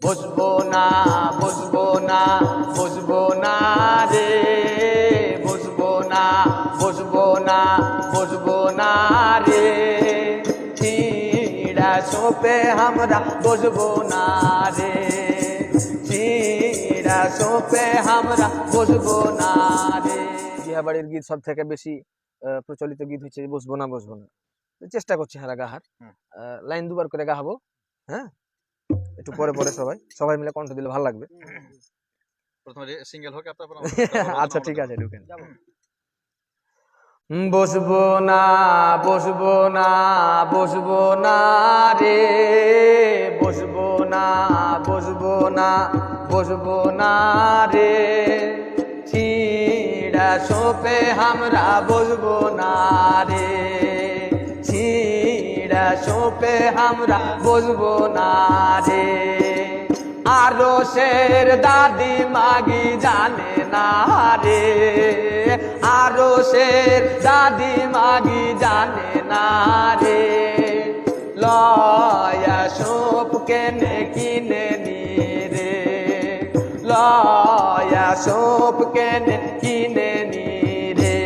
বসবো না বসবো না বসবো না রে, বসবো না বসবো না বসবো না রে, চিড়া সোপে আমরা বসবো না রে, চিড়া সোপে আমরা বসবো না রে। বিয়া বাড়ির গীত সব থেকে বেশি প্রচলিত গীত হচ্ছে বসবো না বসবো না। চেষ্টা করছি হ্যাঁ গাহার, লাইন দুবার করে গাহাবো। হ্যাঁ, একটু পরে পরে সবাই সবাই মিলে কণ্ঠ দিলে ভালো লাগবে। প্রথমে সিঙ্গেল হোক তারপর আচ্ছা ঠিক আছে, ঢুকেন। বসবো না বসবো না বসবো না রে, বসবো না বসবো না বসবো না রে, চিড়া সোপে আমরা বসবো না রে, চিড়া সোপে আমরা বসবো না রে। আরো শের দাদি মাগি জানে না রে, আরো শের দাদি মাগি জানে না রে, লয়া সোপ কেনে কিনে নি রে, লয়া সোপ কেনে কিনে নি রে,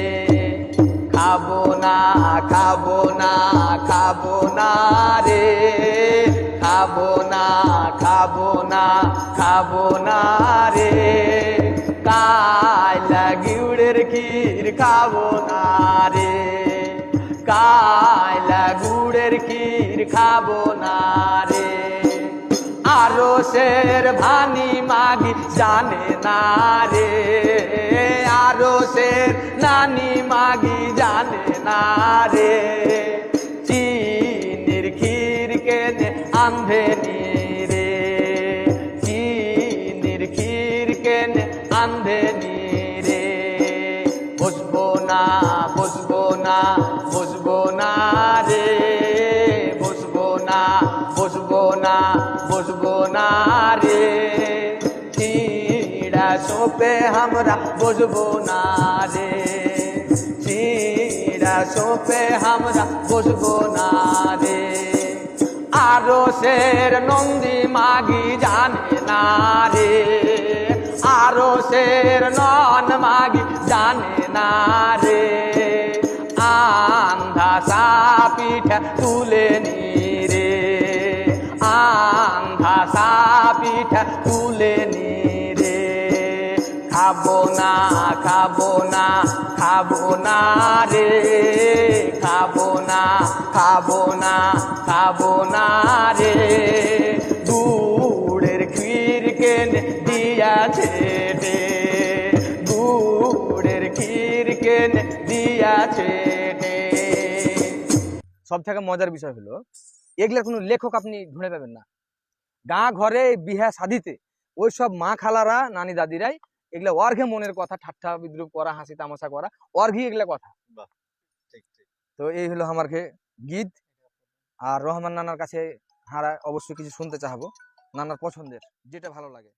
খাবো না খাবো না খাবো না রে, খাবো না খাবো না খাবো না রে, কায়লা গুড়ের ক্ষীর খাবো না রে, কায়লা গুড়ের ক্ষীর খাবো না রে। আরো শের ভানি মাগি জানে না রে, আরো শের নানি মাগি জানে না রে, চিনির ক্ষীর কেনে আন্ধে নি রে, চিনির ক্ষীর কেনে আন্ধে নি রে, বসবো না বসবো না বসবো না রে, বসবো না বসবো না বসবো না রে, চিড়া সোপে আমরা বসবো না রে, চিড়া সোপে আমরা বসবো না রে। আরো শের নন্দী মাগি জানে না রে, আরো শের নন মাগি জানে না রে, আন্ধা সা পিঠা তুলে নি রে, আন্ধা সা পিঠা তুলে নি রে, খাবো না খাবো না খাবো না রে, খাবো না খাবো না খাবো না রে, গুড়ের ক্ষীর কেনে দিয়াছে রে, গুড়ের ক্ষীর কেনে দিয়াছে রে। সব থেকে মজার বিষয় হলো এগুলার কোনো লেখক আপনি ঢুঁড়ে পাবেন না। গাঁ ঘরে বিহা শাদিতে ওই সব মা খালারা নানি দাদিরাই এগুলা অর্ঘে মনের কথা ঠাট্টা বিদ্রুপ করা হাসি তামাশা করা অর্ঘি এগুলা কথা। তো এই হলো আমার গীত। আর রহমান নানার কাছে হারা অবশ্যই কিছু শুনতে চাহাবো, নানার পছন্দের যেটা ভালো লাগে।